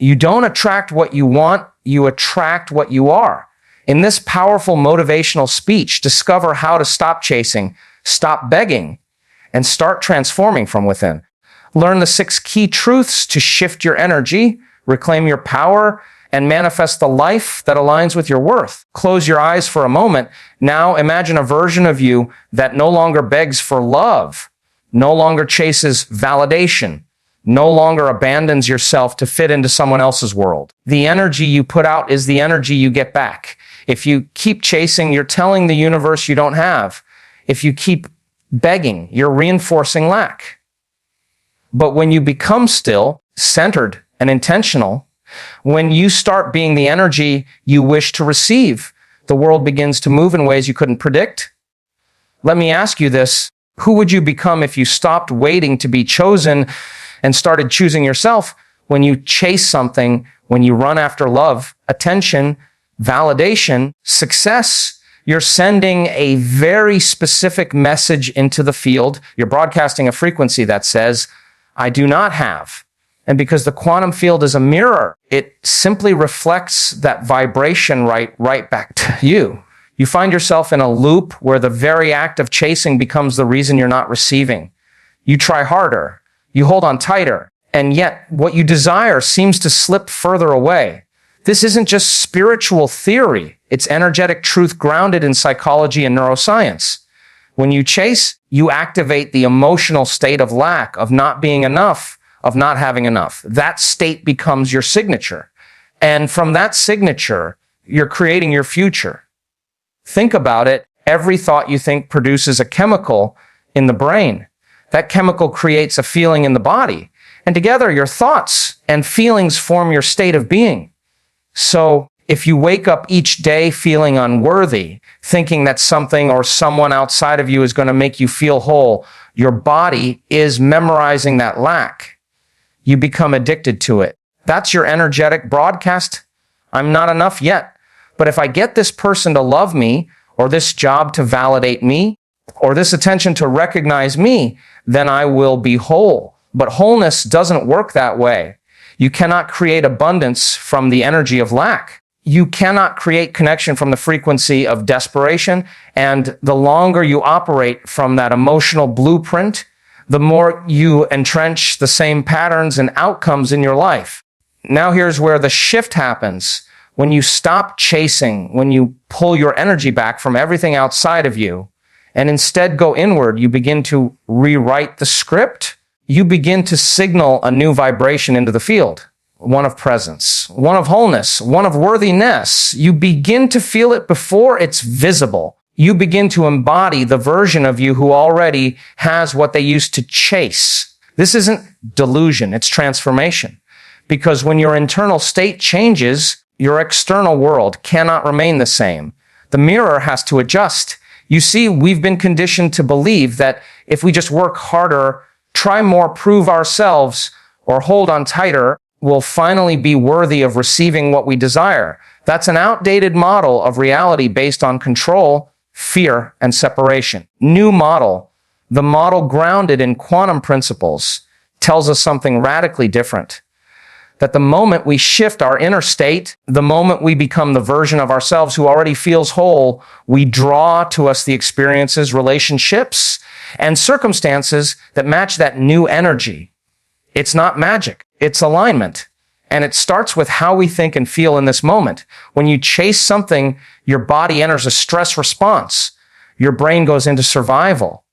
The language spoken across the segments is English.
You don't attract what you want, you attract what you are. In this powerful motivational speech, discover how to stop chasing, stop begging, and start transforming from within. Learn the 6 key truths to shift your energy, reclaim your power, and manifest the life that aligns with your worth. Close your eyes for a moment. Now imagine a version of you that no longer begs for love, no longer chases validation, no longer abandons yourself to fit into someone else's world. The energy you put out is the energy you get back. If you keep chasing, you're telling the universe you don't have. If you keep begging, you're reinforcing lack. But when you become still, centered, and intentional, when you start being the energy you wish to receive, the world begins to move in ways you couldn't predict. Let me ask you this. Who would you become if you stopped waiting to be chosen and started choosing yourself? When you chase something, when you run after love, attention, validation, success, you're sending a very specific message into the field. You're broadcasting a frequency that says, I do not have. And because the quantum field is a mirror, it simply reflects that vibration right back to you. You find yourself in a loop where the very act of chasing becomes the reason you're not receiving. You try harder, you hold on tighter, and yet what you desire seems to slip further away. This isn't just spiritual theory. It's energetic truth grounded in psychology and neuroscience. When you chase, you activate the emotional state of lack, of not being enough, of not having enough. That state becomes your signature. And from that signature, you're creating your future. Think about it. Every thought you think produces a chemical in the brain. That chemical creates a feeling in the body. And together, your thoughts and feelings form your state of being. So if you wake up each day feeling unworthy, thinking that something or someone outside of you is going to make you feel whole, your body is memorizing that lack. You become addicted to it. That's your energetic broadcast. I'm not enough yet. But if I get this person to love me, or this job to validate me, or this attention to recognize me, then I will be whole. But wholeness doesn't work that way. You cannot create abundance from the energy of lack. You cannot create connection from the frequency of desperation. And the longer you operate from that emotional blueprint, the more you entrench the same patterns and outcomes in your life. Now here's where the shift happens. When you stop chasing, when you pull your energy back from everything outside of you, and instead go inward, you begin to rewrite the script. You begin to signal a new vibration into the field. One of presence, one of wholeness, one of worthiness. You begin to feel it before it's visible. You begin to embody the version of you who already has what they used to chase. This isn't delusion, it's transformation. Because when your internal state changes, your external world cannot remain the same. The mirror has to adjust. You see, we've been conditioned to believe that if we just work harder, try more, prove ourselves, or hold on tighter, we'll finally be worthy of receiving what we desire. That's an outdated model of reality based on control, fear, and separation. New model, the model grounded in quantum principles, tells us something radically different. That the moment we shift our inner state, the moment we become the version of ourselves who already feels whole, we draw to us the experiences, relationships, and circumstances that match that new energy. It's not magic, it's alignment. And it starts with how we think and feel in this moment. When you chase something, your body enters a stress response. Your brain goes into survival.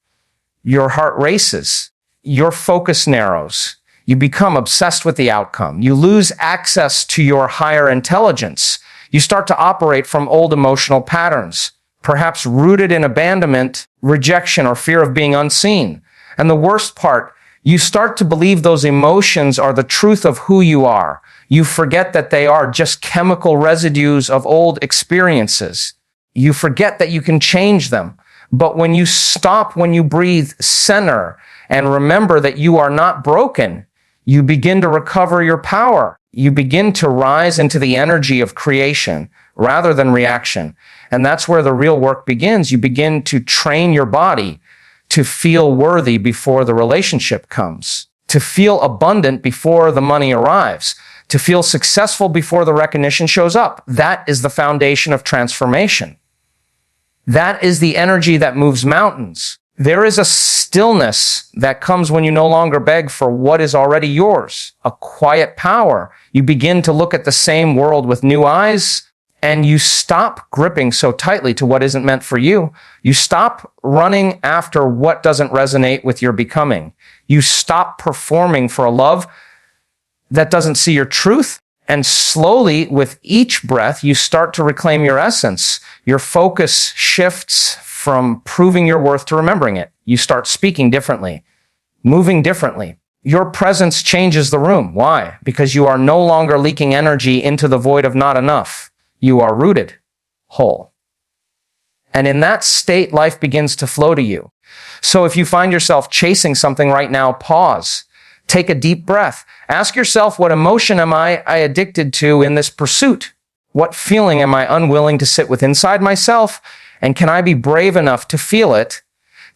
Your heart races. Your focus narrows. You become obsessed with the outcome. You lose access to your higher intelligence. You start to operate from old emotional patterns, perhaps rooted in abandonment, rejection, or fear of being unseen. And the worst part, you start to believe those emotions are the truth of who you are. You forget that they are just chemical residues of old experiences. You forget that you can change them. But when you stop, when you breathe, center, and remember that you are not broken, you begin to recover your power. You begin to rise into the energy of creation rather than reaction. And that's where the real work begins. You begin to train your body to feel worthy before the relationship comes, to feel abundant before the money arrives, to feel successful before the recognition shows up. That is the foundation of transformation. That is the energy that moves mountains. There is a stillness that comes when you no longer beg for what is already yours, a quiet power. You begin to look at the same world with new eyes, and you stop gripping so tightly to what isn't meant for you. You stop running after what doesn't resonate with your becoming. You stop performing for a love that doesn't see your truth. And slowly, with each breath, you start to reclaim your essence. Your focus shifts from proving your worth to remembering it. You start speaking differently, moving differently. Your presence changes the room. Why? Because you are no longer leaking energy into the void of not enough. You are rooted, whole. And in that state, life begins to flow to you. So if you find yourself chasing something right now, pause. Take a deep breath. Ask yourself, what emotion am I addicted to in this pursuit? What feeling am I unwilling to sit with inside myself? And can I be brave enough to feel it,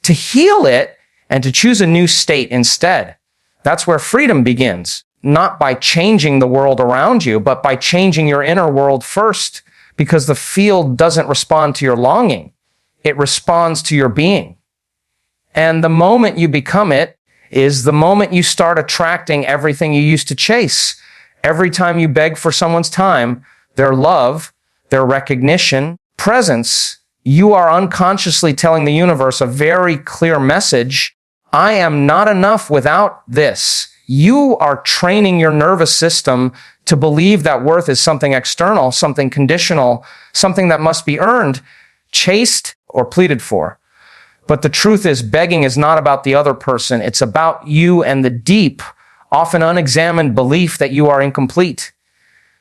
to heal it, and to choose a new state instead? That's where freedom begins. Not by changing the world around you, but by changing your inner world first, because the field doesn't respond to your longing. It responds to your being. And the moment you become it is the moment you start attracting everything you used to chase. Every time you beg for someone's time, their love, their recognition, presence, you are unconsciously telling the universe a very clear message. I am not enough without this. You are training your nervous system to believe that worth is something external, something conditional, something that must be earned, chased, or pleaded for. But the truth is, begging is not about the other person. It's about you and the deep, often unexamined belief that you are incomplete.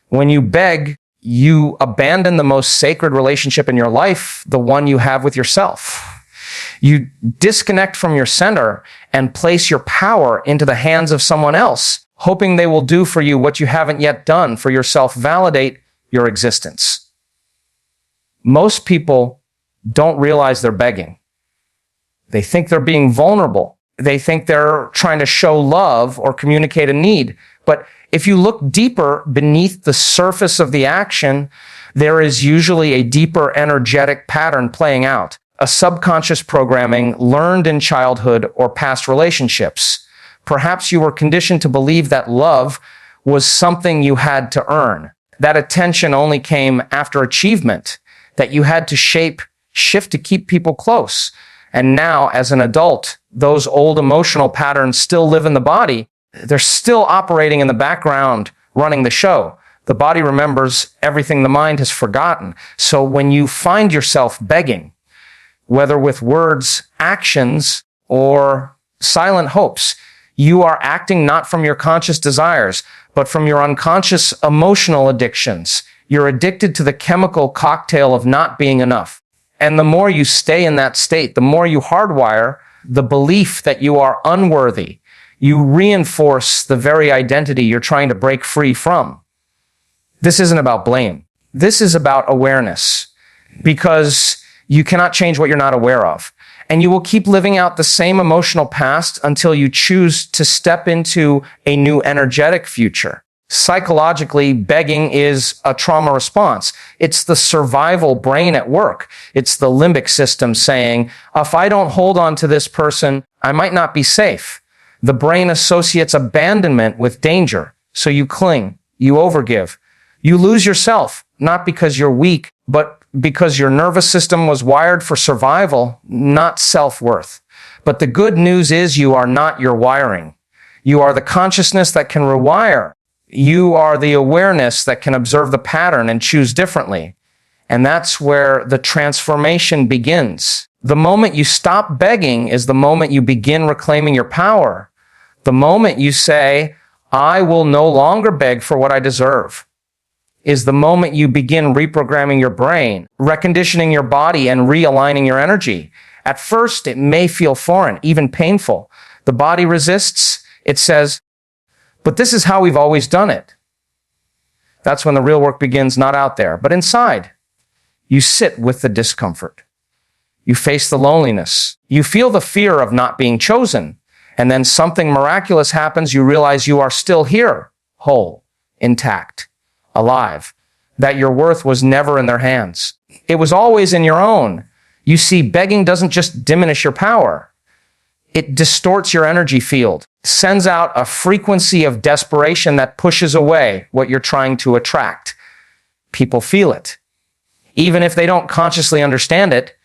When you beg, you abandon the most sacred relationship in your life, the one you have with yourself. You disconnect from your center and place your power into the hands of someone else, hoping they will do for you what you haven't yet done for yourself. Validate your existence. Most people don't realize they're begging. They think they're being vulnerable. They think they're trying to show love or communicate a need. But if you look deeper beneath the surface of the action, there is usually a deeper energetic pattern playing out, a subconscious programming learned in childhood or past relationships. Perhaps you were conditioned to believe that love was something you had to earn, that attention only came after achievement, that you had to shift to keep people close. And now, as an adult, those old emotional patterns still live in the body. They're still operating in the background, running the show. The body remembers everything the mind has forgotten. So when you find yourself begging, whether with words, actions, or silent hopes, you are acting not from your conscious desires, but from your unconscious emotional addictions. You're addicted to the chemical cocktail of not being enough. And the more you stay in that state, the more you hardwire the belief that you are unworthy. You reinforce the very identity you're trying to break free from. This isn't about blame. This is about awareness, because you cannot change what you're not aware of. And you will keep living out the same emotional past until you choose to step into a new energetic future. Psychologically, begging is a trauma response. It's the survival brain at work. It's the limbic system saying, if I don't hold on to this person, I might not be safe. The brain associates abandonment with danger. So you cling, you overgive. You lose yourself, not because you're weak, but because your nervous system was wired for survival, not self-worth. But the good news is you are not your wiring. You are the consciousness that can rewire. You are the awareness that can observe the pattern and choose differently. And that's where the transformation begins. The moment you stop begging is the moment you begin reclaiming your power. The moment you say, I will no longer beg for what I deserve, is the moment you begin reprogramming your brain, reconditioning your body, and realigning your energy. At first, it may feel foreign, even painful. The body resists. It says, but this is how we've always done it. That's when the real work begins, not out there, but inside. You sit with the discomfort. You face the loneliness. You feel the fear of not being chosen. And then something miraculous happens. You realize you are still here, whole, intact, alive, that your worth was never in their hands. It was always in your own. You see, begging doesn't just diminish your power. It distorts your energy field, sends out a frequency of desperation that pushes away what you're trying to attract. People feel it. Even if they don't consciously understand it,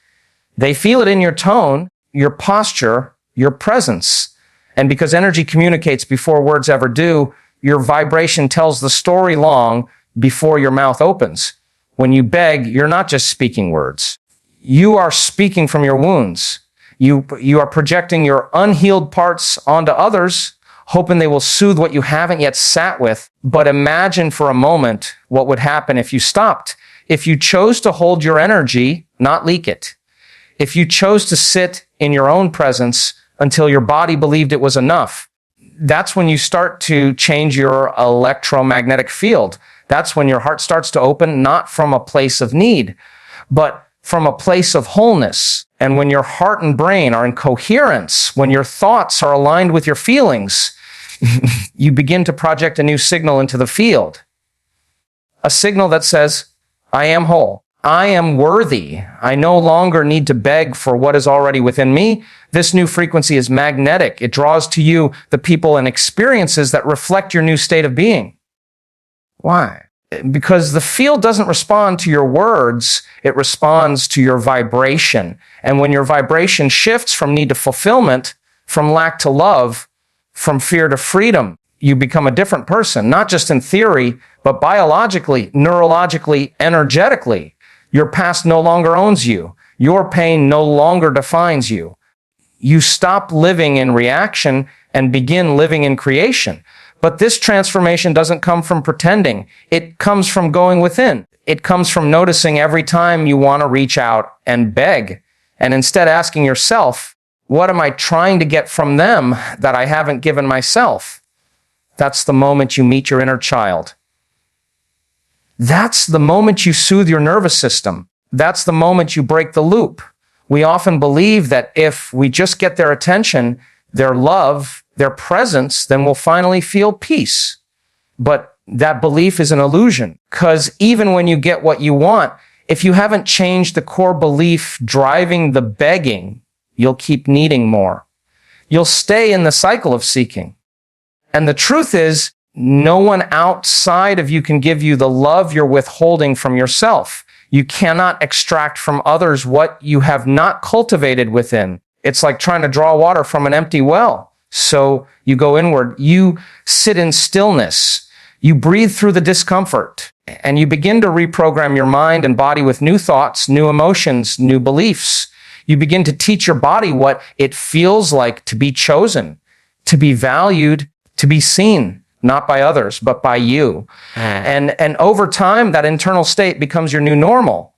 they feel it in your tone, your posture, your presence. And because energy communicates before words ever do, your vibration tells the story long before your mouth opens. When you beg, you're not just speaking words. You are speaking from your wounds. You are projecting your unhealed parts onto others, hoping they will soothe what you haven't yet sat with. But imagine for a moment what would happen if you stopped. If you chose to hold your energy, not leak it. If you chose to sit in your own presence until your body believed it was enough, that's when you start to change your electromagnetic field. That's when your heart starts to open, not from a place of need, but from a place of wholeness. And when your heart and brain are in coherence, when your thoughts are aligned with your feelings, you begin to project a new signal into the field. A signal that says, I am whole. I am worthy. I no longer need to beg for what is already within me. This new frequency is magnetic. It draws to you the people and experiences that reflect your new state of being. Why? Because the field doesn't respond to your words. It responds to your vibration. And when your vibration shifts from need to fulfillment, from lack to love, from fear to freedom, you become a different person, not just in theory, but biologically, neurologically, energetically. Your past no longer owns you. Your pain no longer defines you. You stop living in reaction and begin living in creation. But this transformation doesn't come from pretending. It comes from going within. It comes from noticing every time you want to reach out and beg, and instead asking yourself, what am I trying to get from them that I haven't given myself? That's the moment you meet your inner child. That's the moment you soothe your nervous system. That's the moment you break the loop. We often believe that if we just get their attention, their love, their presence, then we'll finally feel peace. But that belief is an illusion, because even when you get what you want, if you haven't changed the core belief driving the begging, you'll keep needing more. You'll stay in the cycle of seeking. And the truth is, no one outside of you can give you the love you're withholding from yourself. You cannot extract from others what you have not cultivated within. It's like trying to draw water from an empty well. So you go inward, you sit in stillness, you breathe through the discomfort, and you begin to reprogram your mind and body with new thoughts, new emotions, new beliefs. You begin to teach your body what it feels like to be chosen, to be valued, to be seen, not by others, but by you. And over time, that internal state becomes your new normal.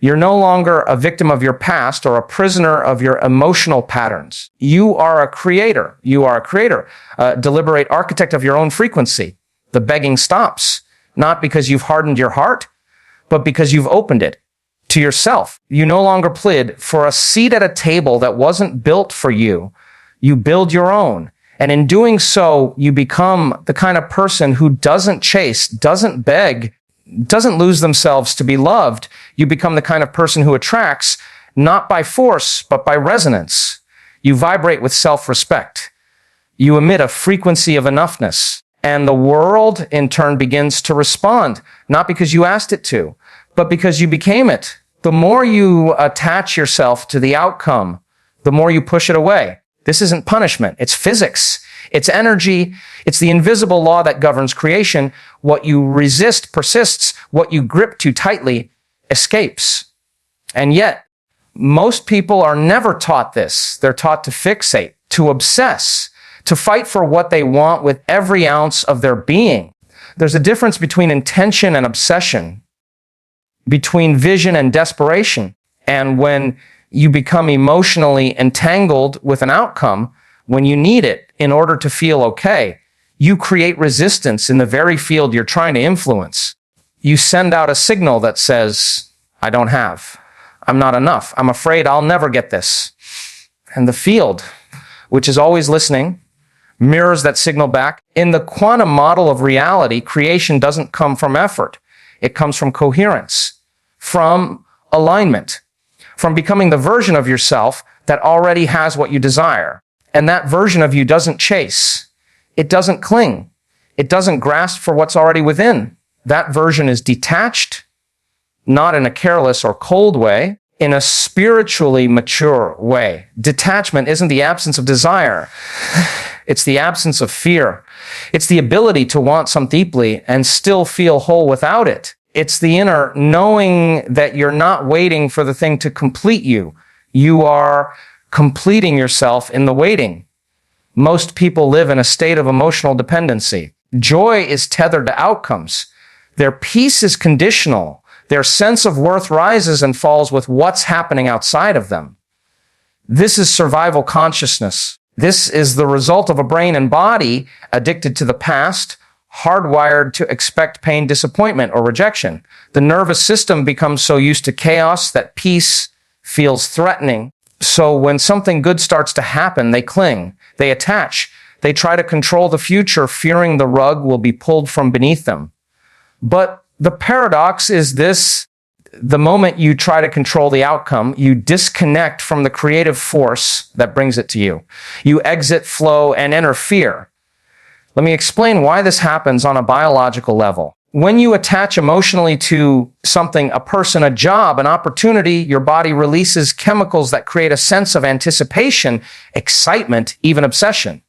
You're no longer a victim of your past or a prisoner of your emotional patterns. You are a creator. You are a creator, a deliberate architect of your own frequency. The begging stops, not because you've hardened your heart, but because you've opened it to yourself. You no longer plead for a seat at a table that wasn't built for you. You build your own. And in doing so, you become the kind of person who doesn't chase, doesn't beg, doesn't lose themselves to be loved. You become the kind of person who attracts, not by force, but by resonance. You vibrate with self-respect. You emit a frequency of enoughness. And the world, in turn, begins to respond, not because you asked it to, but because you became it. The more you attach yourself to the outcome, the more you push it away. This isn't punishment. It's physics. It's energy. It's the invisible law that governs creation. What you resist persists. What you grip too tightly escapes. And yet, most people are never taught this. They're taught to fixate, to obsess, to fight for what they want with every ounce of their being. There's a difference between intention and obsession, between vision and desperation. And when you become emotionally entangled with an outcome, when you need it in order to feel okay, you create resistance in the very field you're trying to influence. You send out a signal that says, I don't have. I'm not enough. I'm afraid I'll never get this. And the field, which is always listening, mirrors that signal back. In the quantum model of reality, creation doesn't come from effort. It comes from coherence, from alignment, from becoming the version of yourself that already has what you desire. And that version of you doesn't chase. It doesn't cling. It doesn't grasp for what's already within. That version is detached, not in a careless or cold way, in a spiritually mature way. Detachment isn't the absence of desire. It's the absence of fear. It's the ability to want something deeply and still feel whole without it. It's the inner knowing that you're not waiting for the thing to complete you. You are completing yourself in the waiting. Most people live in a state of emotional dependency. Joy is tethered to outcomes. Their peace is conditional. Their sense of worth rises and falls with what's happening outside of them. This is survival consciousness. This is the result of a brain and body addicted to the past, hardwired to expect pain, disappointment, or rejection. The nervous system becomes so used to chaos that peace feels threatening. So when something good starts to happen, they cling, they attach, they try to control the future, fearing the rug will be pulled from beneath them. But the paradox is this: the moment you try to control the outcome, you disconnect from the creative force that brings it to you. You exit flow and enter fear. Let me explain why this happens on a biological level. When you attach emotionally to something, a person, a job, an opportunity, your body releases chemicals that create a sense of anticipation, excitement, even obsession.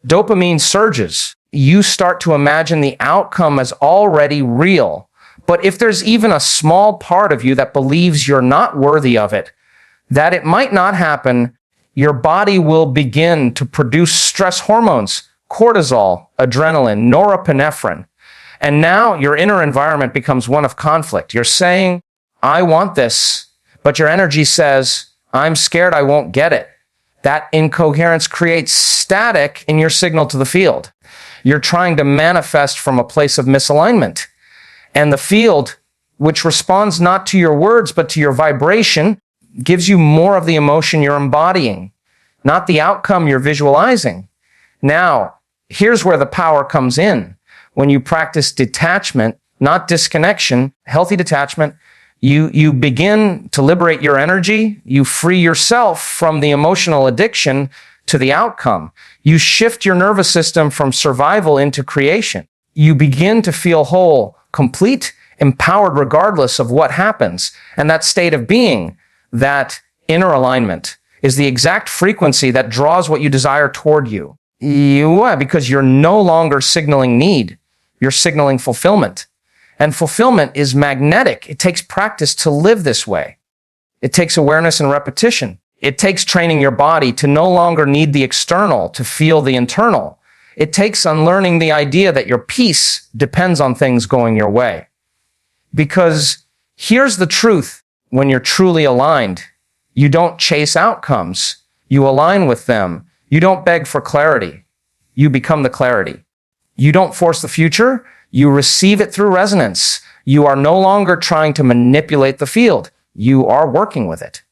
Dopamine surges. You start to imagine the outcome as already real. But if there's even a small part of you that believes you're not worthy of it, that it might not happen, your body will begin to produce stress hormones, cortisol, adrenaline, norepinephrine. And now your inner environment becomes one of conflict. You're saying, I want this, but your energy says, I'm scared I won't get it. That incoherence creates static in your signal to the field. You're trying to manifest from a place of misalignment. And the field, which responds not to your words, but to your vibration, gives you more of the emotion you're embodying, not the outcome you're visualizing. Now, here's where the power comes in. When you practice detachment, not disconnection, healthy detachment, you begin to liberate your energy. You free yourself from the emotional addiction to the outcome. You shift your nervous system from survival into creation. You begin to feel whole, complete, empowered regardless of what happens. And that state of being, that inner alignment, is the exact frequency that draws what you desire toward you. Why? Because you're no longer signaling need. You're signaling fulfillment. And fulfillment is magnetic. It takes practice to live this way. It takes awareness and repetition. It takes training your body to no longer need the external to feel the internal. It takes unlearning the idea that your peace depends on things going your way. Because here's the truth: when you're truly aligned, you don't chase outcomes. You align with them. You don't beg for clarity. You become the clarity. You don't force the future. You receive it through resonance. You are no longer trying to manipulate the field. You are working with it.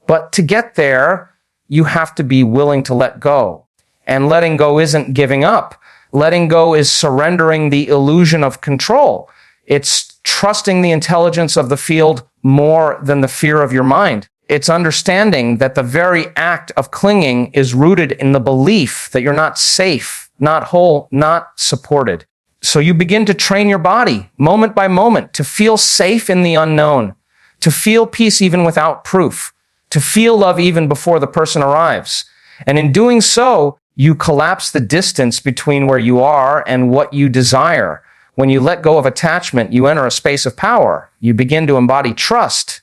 But to get there, you have to be willing to let go. And letting go isn't giving up. Letting go is surrendering the illusion of control. It's trusting the intelligence of the field more than the fear of your mind. It's understanding that the very act of clinging is rooted in the belief that you're not safe, not whole, not supported. So you begin to train your body moment by moment to feel safe in the unknown, to feel peace even without proof, to feel love even before the person arrives. And in doing so, you collapse the distance between where you are and what you desire. When you let go of attachment, you enter a space of power. You begin to embody trust,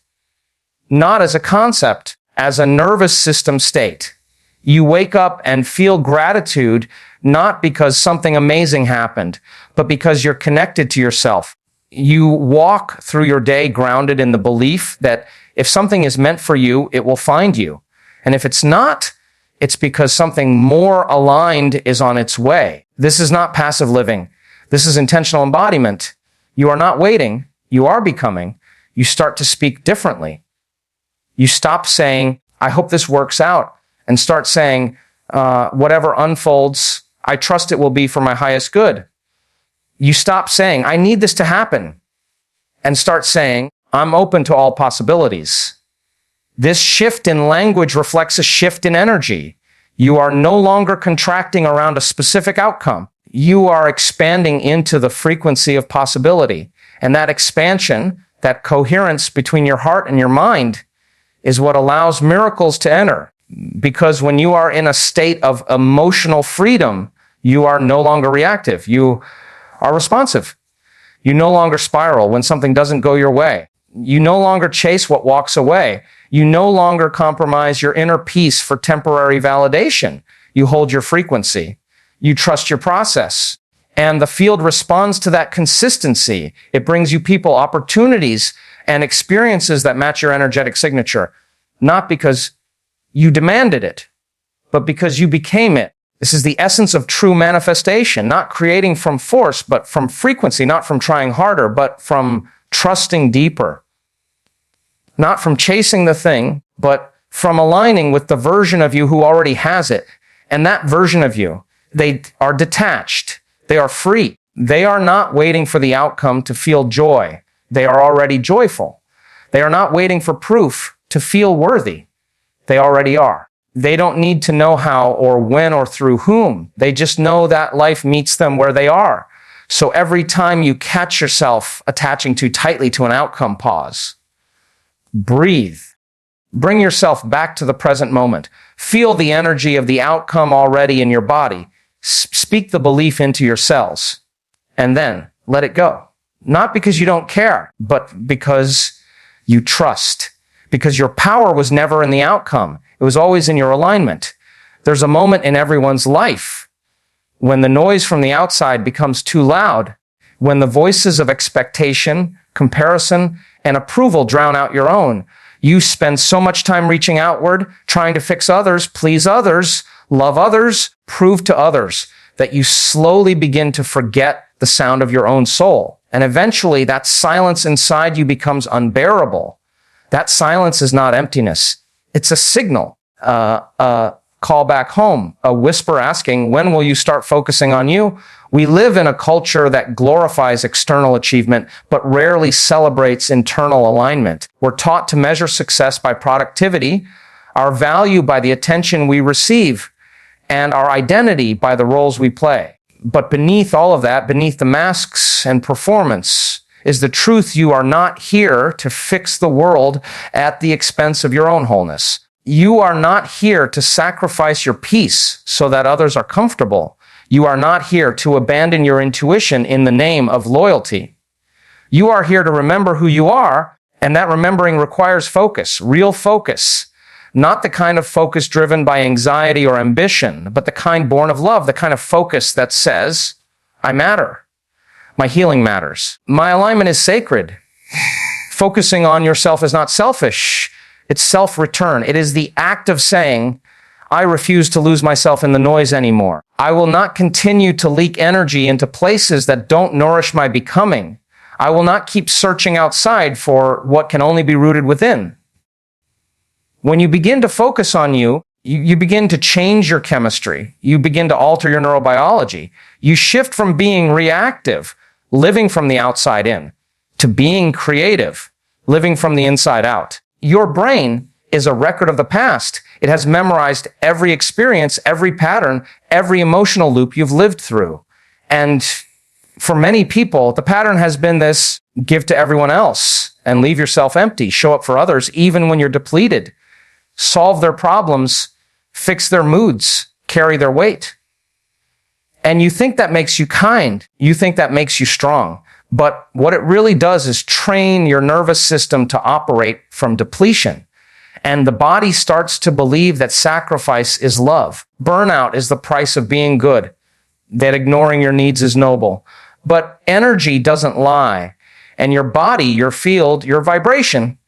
not as a concept, as a nervous system state. You wake up and feel gratitude, not because something amazing happened, but because you're connected to yourself. You walk through your day grounded in the belief that if something is meant for you, it will find you. And if it's not, it's because something more aligned is on its way. This is not passive living. This is intentional embodiment. You are not waiting. You are becoming. You start to speak differently. You stop saying, I hope this works out, and start saying, whatever unfolds, I trust it will be for my highest good. You stop saying, I need this to happen, and start saying, I'm open to all possibilities. This shift in language reflects a shift in energy. You are no longer contracting around a specific outcome. You are expanding into the frequency of possibility. And that expansion, that coherence between your heart and your mind, is what allows miracles to enter. Because when you are in a state of emotional freedom, you are no longer reactive. You are responsive. You no longer spiral when something doesn't go your way. You no longer chase what walks away. You no longer compromise your inner peace for temporary validation. You hold your frequency. You trust your process. And the field responds to that consistency. It brings you people, opportunities, and experiences that match your energetic signature. Not because you demanded it, but because you became it. This is the essence of true manifestation, not creating from force, but from frequency, not from trying harder, but from trusting deeper. Not from chasing the thing, but from aligning with the version of you who already has it. And that version of you, they are detached. They are free. They are not waiting for the outcome to feel joy. They are already joyful. They are not waiting for proof to feel worthy. They already are. They don't need to know how or when or through whom. They just know that life meets them where they are. So every time you catch yourself attaching too tightly to an outcome, pause. Breathe. Bring yourself back to the present moment. Feel the energy of the outcome already in your body. Speak the belief into your cells. And then let it go. Not because you don't care, but because you trust. Because your power was never in the outcome. It was always in your alignment. There's a moment in everyone's life when the noise from the outside becomes too loud, when the voices of expectation, comparison, and approval drown out your own. You spend so much time reaching outward, trying to fix others, please others, love others, prove to others, that you slowly begin to forget the sound of your own soul. And eventually that silence inside you becomes unbearable. That silence is not emptiness. It's a signal, a call back home, a whisper asking, when will you start focusing on you? We live in a culture that glorifies external achievement, but rarely celebrates internal alignment. We're taught to measure success by productivity, our value by the attention we receive, and our identity by the roles we play. But beneath all of that, beneath the masks and performance, is the truth you are not here to fix the world at the expense of your own wholeness. You are not here to sacrifice your peace so that others are comfortable. You are not here to abandon your intuition in the name of loyalty. You are here to remember who you are, and that remembering requires focus, real focus. Not the kind of focus driven by anxiety or ambition, but the kind born of love, the kind of focus that says, I matter. My healing matters. My alignment is sacred. Focusing on yourself is not selfish. It's self-return. It is the act of saying, I refuse to lose myself in the noise anymore. I will not continue to leak energy into places that don't nourish my becoming. I will not keep searching outside for what can only be rooted within. When you begin to focus on you, you begin to change your chemistry. You begin to alter your neurobiology. You shift from being reactive, living from the outside in, to being creative, living from the inside out. Your brain is a record of the past. It has memorized every experience, every pattern, every emotional loop you've lived through. And for many people, the pattern has been this: give to everyone else and leave yourself empty. Show up for others even when you're depleted. Solve their problems, fix their moods, carry their weight. And you think that makes you kind. You think that makes you strong. But what it really does is train your nervous system to operate from depletion. And the body starts to believe that sacrifice is love. Burnout is the price of being good, that ignoring your needs is noble. But energy doesn't lie. And your body, your field, your vibration,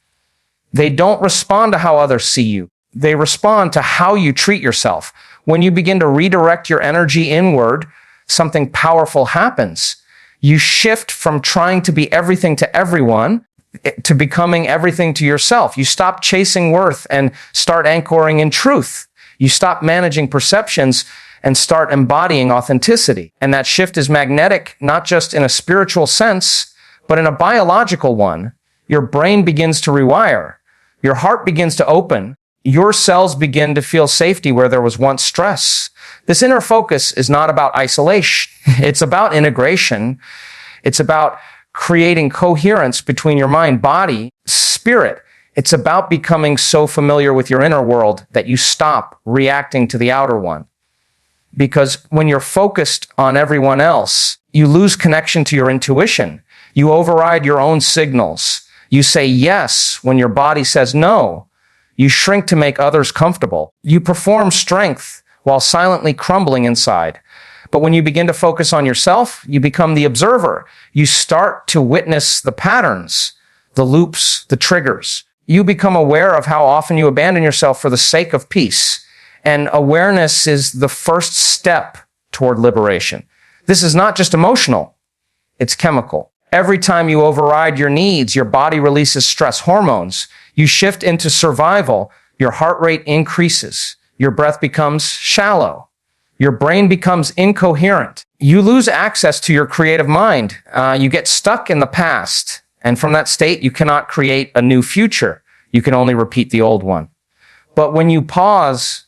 they don't respond to how others see you. They respond to how you treat yourself. When you begin to redirect your energy inward, something powerful happens. You shift from trying to be everything to everyone to becoming everything to yourself. You stop chasing worth and start anchoring in truth. You stop managing perceptions and start embodying authenticity. And that shift is magnetic, not just in a spiritual sense, but in a biological one. Your brain begins to rewire. Your heart begins to open. Your cells begin to feel safety where there was once stress. This inner focus is not about isolation. It's about integration. It's about creating coherence between your mind, body, spirit. It's about becoming so familiar with your inner world that you stop reacting to the outer one. Because when you're focused on everyone else, you lose connection to your intuition. You override your own signals. You say yes when your body says no. You shrink to make others comfortable. You perform strength while silently crumbling inside. But when you begin to focus on yourself, you become the observer. You start to witness the patterns, the loops, the triggers. You become aware of how often you abandon yourself for the sake of peace. And awareness is the first step toward liberation. This is not just emotional, it's chemical. Every time you override your needs, your body releases stress hormones. You shift into survival. Your heart rate increases. Your breath becomes shallow. Your brain becomes incoherent. You lose access to your creative mind. You get stuck in the past. And from that state, you cannot create a new future. You can only repeat the old one. But when you pause,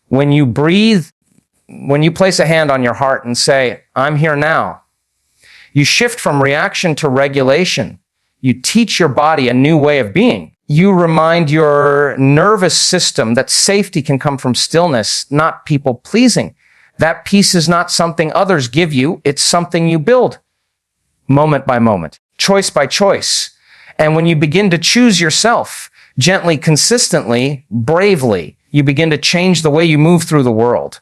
when you breathe, when you place a hand on your heart and say, I'm here now, you shift from reaction to regulation. You teach your body a new way of being. You remind your nervous system that safety can come from stillness, not people pleasing. That peace is not something others give you. It's something you build moment by moment, choice by choice. And when you begin to choose yourself gently, consistently, bravely, you begin to change the way you move through the world.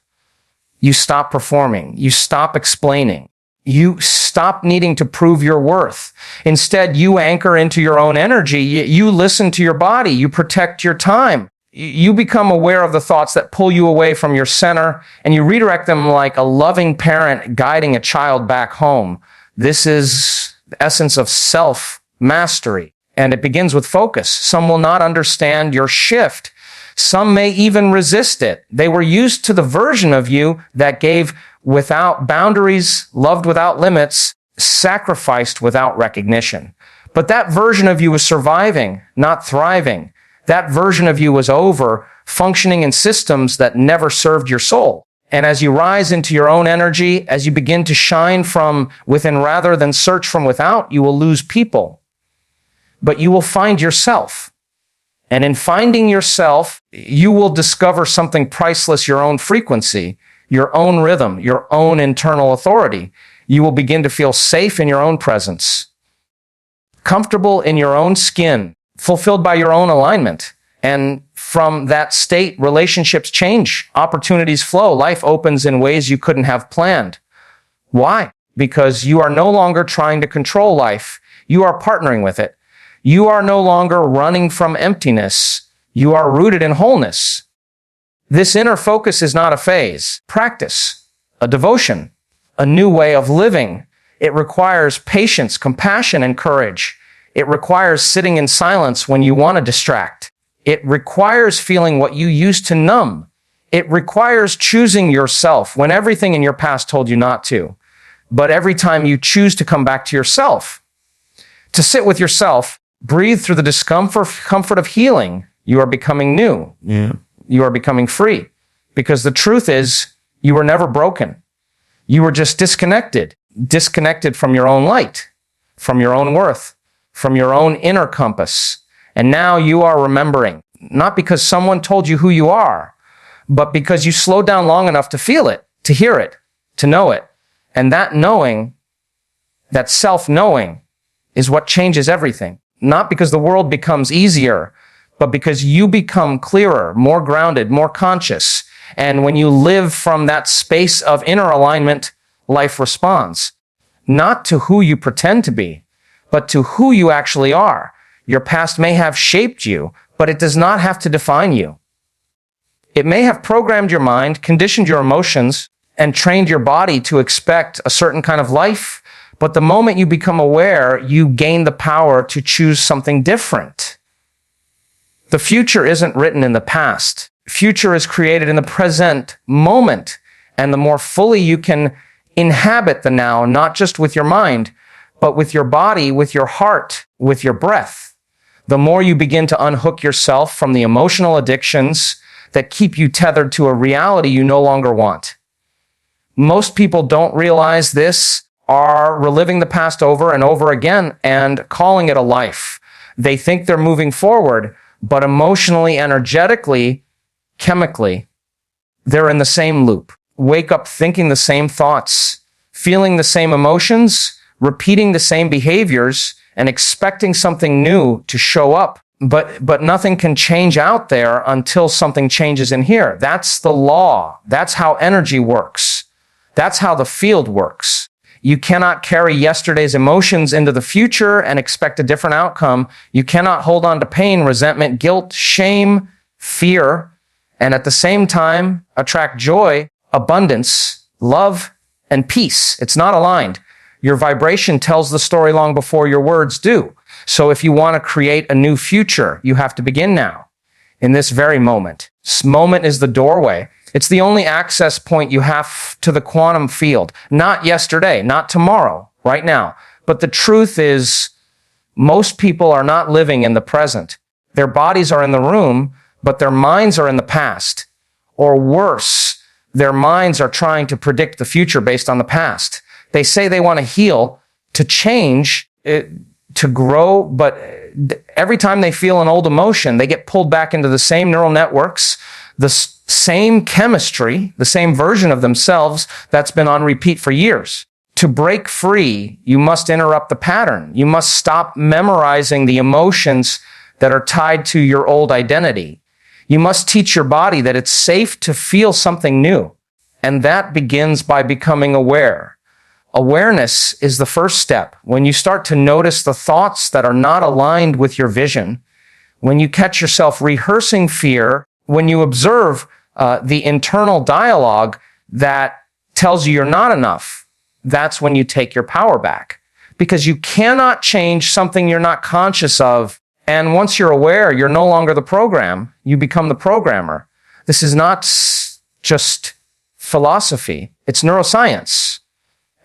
You stop performing. You stop explaining. You stop needing to prove your worth. Instead, you anchor into your own energy. You listen to your body. You protect your time. You become aware of the thoughts that pull you away from your center, and you redirect them like a loving parent guiding a child back home. This is the essence of self-mastery, and it begins with focus. Some will not understand your shift. Some may even resist it. They were used to the version of you that gave without boundaries, loved without limits, sacrificed without recognition. But that version of you was surviving, not thriving. That version of you was over, functioning in systems that never served your soul. And as you rise into your own energy, as you begin to shine from within rather than search from without, you will lose people. But you will find yourself. And in finding yourself, you will discover something priceless, your own frequency, your own rhythm, your own internal authority. You will begin to feel safe in your own presence, comfortable in your own skin, fulfilled by your own alignment. And from that state, relationships change, opportunities flow, life opens in ways you couldn't have planned. Why? Because you are no longer trying to control life. You are partnering with it. You are no longer running from emptiness. You are rooted in wholeness. This inner focus is not a phase, practice, a devotion, a new way of living. It requires patience, compassion, and courage. It requires sitting in silence when you want to distract. It requires feeling what you used to numb. It requires choosing yourself when everything in your past told you not to. But every time you choose to come back to yourself, to sit with yourself, breathe through the comfort of healing, you are becoming new. Yeah. You are becoming free. Because the truth is, you were never broken. You were just disconnected from your own light, from your own worth, from your own inner compass. And now you are remembering, not because someone told you who you are, but because you slowed down long enough to feel it, to hear it, to know it. And that knowing, that self-knowing, is what changes everything. Not because the world becomes easier, but because you become clearer, more grounded, more conscious. And when you live from that space of inner alignment, life responds. Not to who you pretend to be, but to who you actually are. Your past may have shaped you, but it does not have to define you. It may have programmed your mind, conditioned your emotions, and trained your body to expect a certain kind of life. But the moment you become aware, you gain the power to choose something different. The future isn't written in the past. Future is created in the present moment. And the more fully you can inhabit the now, not just with your mind, but with your body, with your heart, with your breath, the more you begin to unhook yourself from the emotional addictions that keep you tethered to a reality you no longer want. Most people don't realize this, are reliving the past over and over again and calling it a life. They think they're moving forward, but emotionally, energetically, chemically, they're in the same loop. Wake up thinking the same thoughts, feeling the same emotions, repeating the same behaviors, and expecting something new to show up. But nothing can change out there until something changes in here. That's the law. That's how energy works. That's how the field works. You cannot carry yesterday's emotions into the future and expect a different outcome. You cannot hold on to pain, resentment, guilt, shame, fear, and at the same time attract joy, abundance, love, and peace. It's not aligned. Your vibration tells the story long before your words do. So if you want to create a new future, you have to begin now, in this very moment. This moment is the doorway. It's the only access point you have to the quantum field. Not yesterday, not tomorrow, right now. But the truth is, most people are not living in the present. Their bodies are in the room, but their minds are in the past. Or worse, their minds are trying to predict the future based on the past. They say they want to heal, to change, to grow, but every time they feel an old emotion, they get pulled back into the same neural networks, the same chemistry, the same version of themselves that's been on repeat for years. To break free, you must interrupt the pattern. You must stop memorizing the emotions that are tied to your old identity. You must teach your body that it's safe to feel something new. And that begins by becoming aware. Awareness is the first step. When you start to notice the thoughts that are not aligned with your vision, when you catch yourself rehearsing fear, when you observe the internal dialogue that tells you you're not enough, that's when you take your power back. Because you cannot change something you're not conscious of. And once you're aware, you're no longer the program. You become the programmer. This is not just philosophy. It's neuroscience.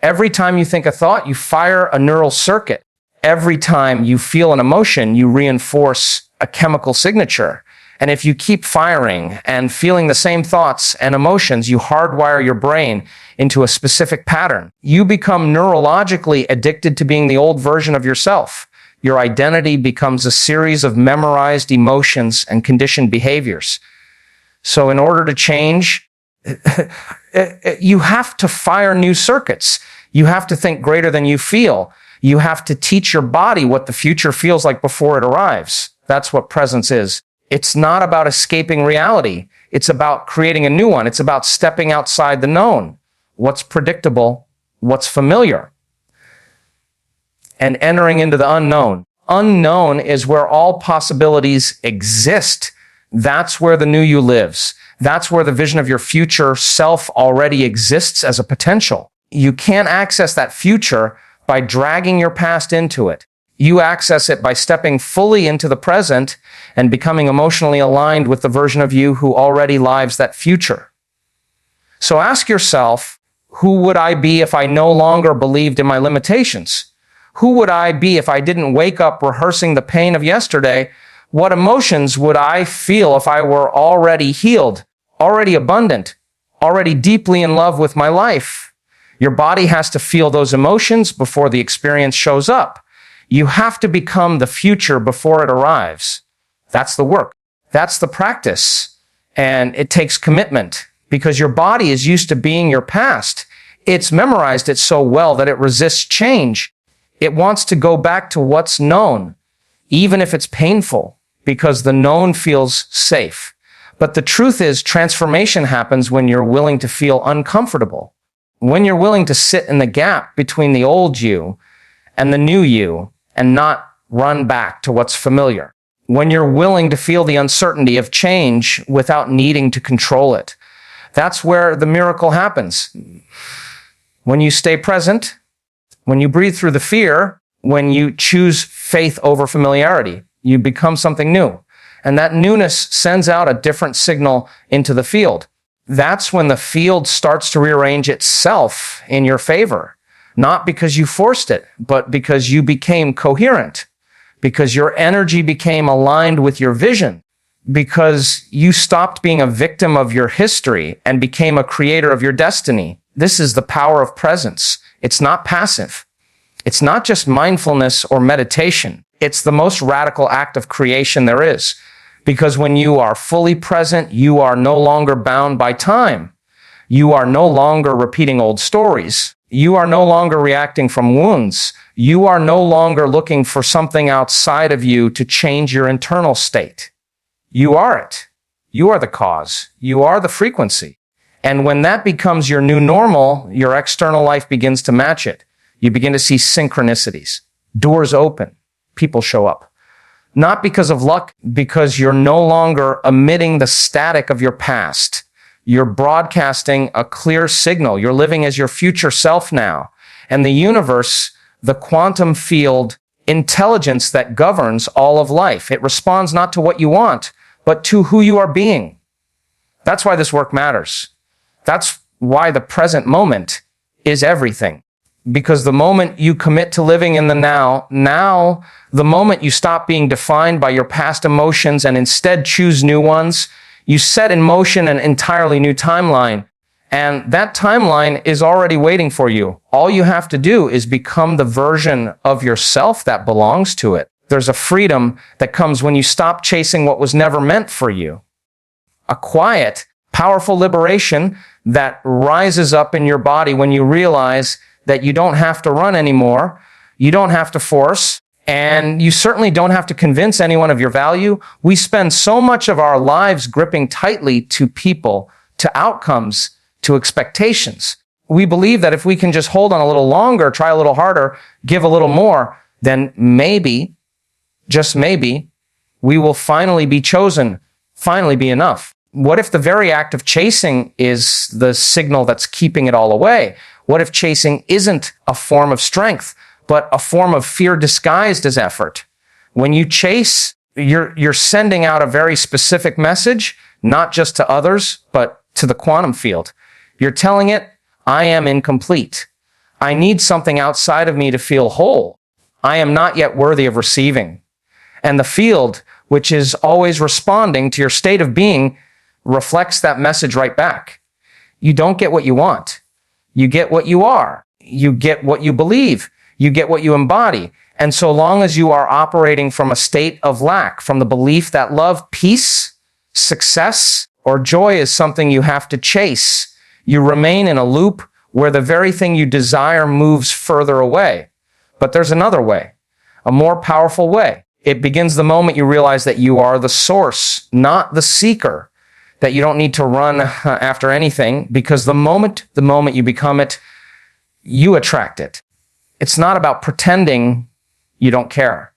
Every time you think a thought, you fire a neural circuit. Every time you feel an emotion, you reinforce a chemical signature. And if you keep firing and feeling the same thoughts and emotions, you hardwire your brain into a specific pattern. You become neurologically addicted to being the old version of yourself. Your identity becomes a series of memorized emotions and conditioned behaviors. So in order to change, you have to fire new circuits. You have to think greater than you feel. You have to teach your body what the future feels like before it arrives. That's what presence is. It's not about escaping reality. It's about creating a new one. It's about stepping outside the known, what's predictable, what's familiar, and entering into the unknown. Unknown is where all possibilities exist. That's where the new you lives. That's where the vision of your future self already exists as a potential. You can't access that future by dragging your past into it. You access it by stepping fully into the present and becoming emotionally aligned with the version of you who already lives that future. So ask yourself, who would I be if I no longer believed in my limitations? Who would I be if I didn't wake up rehearsing the pain of yesterday? What emotions would I feel if I were already healed, already abundant, already deeply in love with my life? Your body has to feel those emotions before the experience shows up. You have to become the future before it arrives. That's the work. That's the practice. And it takes commitment because your body is used to being your past. It's memorized it so well that it resists change. It wants to go back to what's known, even if it's painful, because the known feels safe. But the truth is, transformation happens when you're willing to feel uncomfortable, when you're willing to sit in the gap between the old you and the new you and not run back to what's familiar, when you're willing to feel the uncertainty of change without needing to control it. That's where the miracle happens. When you stay present, when you breathe through the fear, when you choose faith over familiarity, you become something new. And that newness sends out a different signal into the field. That's when the field starts to rearrange itself in your favor. Not because you forced it, but because you became coherent, because your energy became aligned with your vision, because you stopped being a victim of your history and became a creator of your destiny. This is the power of presence. It's not passive. It's not just mindfulness or meditation. It's the most radical act of creation there is. Because when you are fully present, you are no longer bound by time. You are no longer repeating old stories. You are no longer reacting from wounds. You are no longer looking for something outside of you to change your internal state. You are it. You are the cause. You are the frequency. And when that becomes your new normal, your external life begins to match it. You begin to see synchronicities. Doors open. People show up. Not because of luck, because you're no longer emitting the static of your past. You're broadcasting a clear signal. You're living as your future self now. And the universe, the quantum field, intelligence that governs all of life. It responds not to what you want, but to who you are being. That's why this work matters. That's why the present moment is everything. Because the moment you commit to living in the now, the moment you stop being defined by your past emotions and instead choose new ones, you set in motion an entirely new timeline. And that timeline is already waiting for you. All you have to do is become the version of yourself that belongs to it. There's a freedom that comes when you stop chasing what was never meant for you. A quiet, powerful liberation that rises up in your body when you realize that you don't have to run anymore, you don't have to force, and you certainly don't have to convince anyone of your value. We spend so much of our lives gripping tightly to people, to outcomes, to expectations. We believe that if we can just hold on a little longer, try a little harder, give a little more, then maybe, just maybe, we will finally be chosen, finally be enough. What if the very act of chasing is the signal that's keeping it all away? What if chasing isn't a form of strength, but a form of fear disguised as effort? When you chase, you're sending out a very specific message, not just to others, but to the quantum field. You're telling it, I am incomplete. I need something outside of me to feel whole. I am not yet worthy of receiving. And the field, which is always responding to your state of being, reflects that message right back. You don't get what you want. You get what you are. You get what you believe. You get what you embody. And so long as you are operating from a state of lack, from the belief that love, peace, success, or joy is something you have to chase, you remain in a loop where the very thing you desire moves further away. But there's another way, a more powerful way. It begins the moment you realize that you are the source, not the seeker. That you don't need to run after anything, because the moment you become it, you attract it. It's not about pretending you don't care.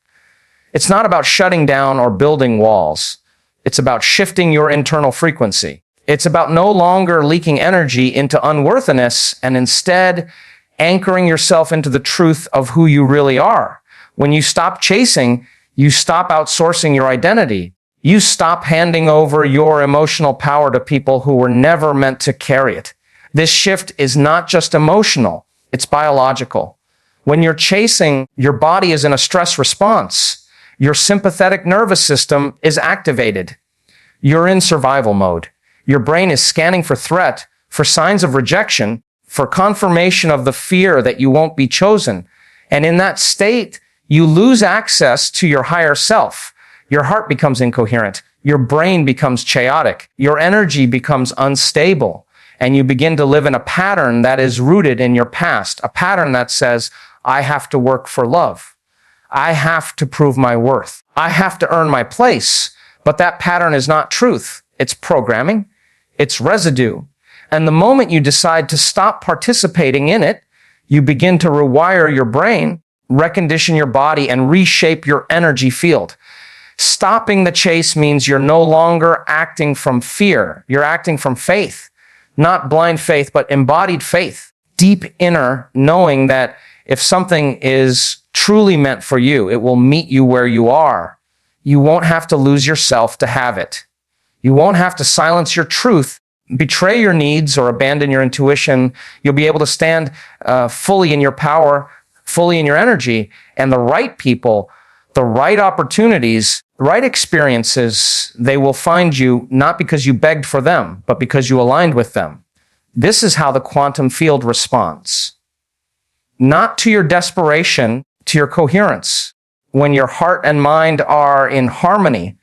It's not about shutting down or building walls. It's about shifting your internal frequency. It's about no longer leaking energy into unworthiness and instead anchoring yourself into the truth of who you really are. When you stop chasing, you stop outsourcing your identity. You stop handing over your emotional power to people who were never meant to carry it. This shift is not just emotional, it's biological. When you're chasing, your body is in a stress response. Your sympathetic nervous system is activated. You're in survival mode. Your brain is scanning for threat, for signs of rejection, for confirmation of the fear that you won't be chosen. And in that state, you lose access to your higher self. Your heart becomes incoherent. Your brain becomes chaotic. Your energy becomes unstable. And you begin to live in a pattern that is rooted in your past, a pattern that says, I have to work for love. I have to prove my worth. I have to earn my place. But that pattern is not truth. It's programming. It's residue. And the moment you decide to stop participating in it, you begin to rewire your brain, recondition your body, and reshape your energy field. Stopping the chase means you're no longer acting from fear. You're acting from faith. Not blind faith, but embodied faith. Deep inner knowing that if something is truly meant for you, it will meet you where you are. You won't have to lose yourself to have it. You won't have to silence your truth betray your needs or abandon your intuition, you'll be able to stand fully in your power, fully in your energy, and the right people, the right opportunities, the right experiences, they will find you not because you begged for them, but because you aligned with them. This is how the quantum field responds. Not to your desperation, to your coherence. When your heart and mind are in harmony,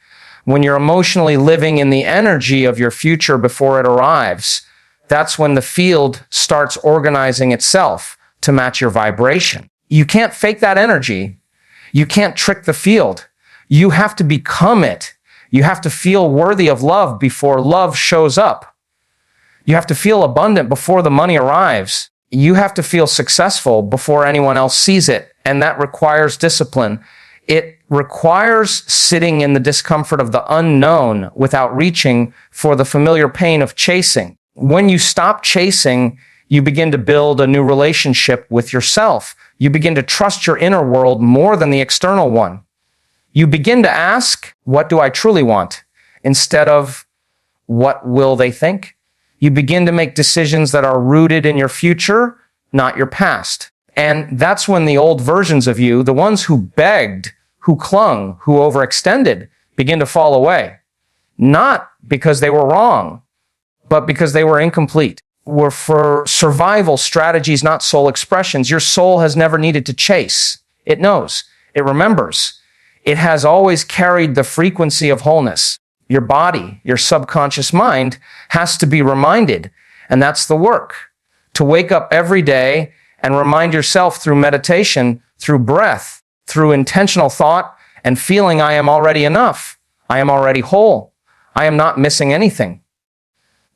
when you're emotionally living in the energy of your future before it arrives, that's when the field starts organizing itself to match your vibration. You can't fake that energy. You can't trick the field. You have to become it. You have to feel worthy of love before love shows up. You have to feel abundant before the money arrives. You have to feel successful before anyone else sees it. And that requires discipline. It requires sitting in the discomfort of the unknown without reaching for the familiar pain of chasing. When you stop chasing, you begin to build a new relationship with yourself. You begin to trust your inner world more than the external one. You begin to ask, what do I truly want? Instead of, what will they think? You begin to make decisions that are rooted in your future, not your past. And that's when the old versions of you, the ones who begged, who clung, who overextended, begin to fall away. Not because they were wrong, but because they were incomplete. Were for survival strategies, not soul expressions. Your soul has never needed to chase. It knows. It remembers. It has always carried the frequency of wholeness. Your body, your subconscious mind, has to be reminded. And that's the work. To wake up every day and remind yourself through meditation, through breath, through intentional thought, and feeling I am already enough. I am already whole. I am not missing anything.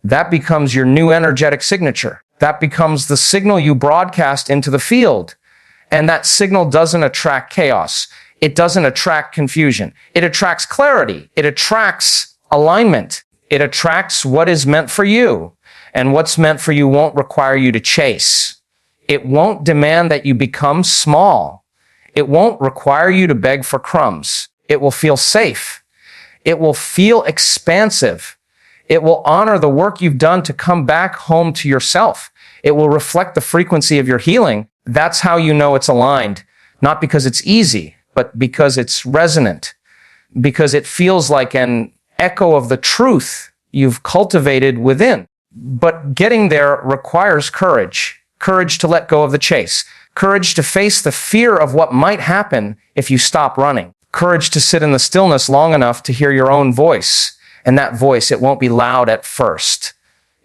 That becomes your new energetic signature. That becomes the signal you broadcast into the field. And that signal doesn't attract chaos. It doesn't attract confusion. It attracts clarity. It attracts alignment. It attracts what is meant for you. And what's meant for you won't require you to chase. It won't demand that you become small. It won't require you to beg for crumbs. It will feel safe. It will feel expansive. It will honor the work you've done to come back home to yourself. It will reflect the frequency of your healing. That's how you know it's aligned. Not because it's easy, but because it's resonant. Because it feels like an echo of the truth you've cultivated within. But getting there requires courage. Courage to let go of the chase. Courage to face the fear of what might happen if you stop running. Courage to sit in the stillness long enough to hear your own voice. And that voice, it won't be loud at first.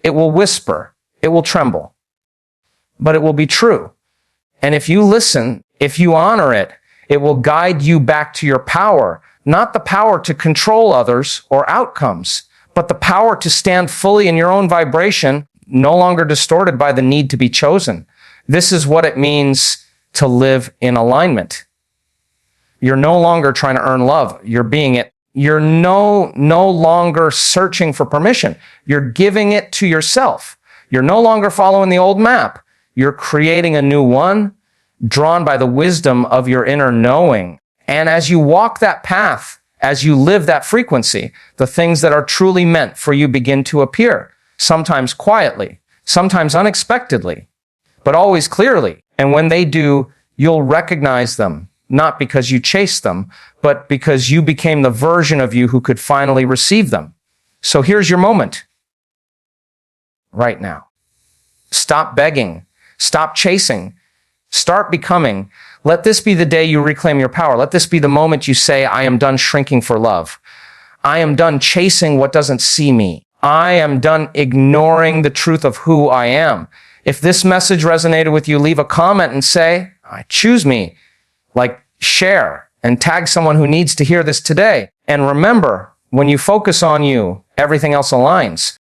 It will whisper. It will tremble. But it will be true. And if you listen, if you honor it, it will guide you back to your power. Not the power to control others or outcomes, but the power to stand fully in your own vibration, no longer distorted by the need to be chosen. This is what it means to live in alignment. You're no longer trying to earn love. You're being it. You're no longer searching for permission. You're giving it to yourself. You're no longer following the old map. You're creating a new one, drawn by the wisdom of your inner knowing. And as you walk that path, as you live that frequency, the things that are truly meant for you begin to appear, sometimes quietly, sometimes unexpectedly, but always clearly. And when they do, you'll recognize them, not because you chased them, but because you became the version of you who could finally receive them. So here's your moment. Right now. Stop begging. Stop chasing. Start becoming. Let this be the day you reclaim your power. Let this be the moment you say, I am done shrinking for love. I am done chasing what doesn't see me. I am done ignoring the truth of who I am. If this message resonated with you, leave a comment and say, I choose me. Like, share and tag someone who needs to hear this today. And remember, when you focus on you, everything else aligns.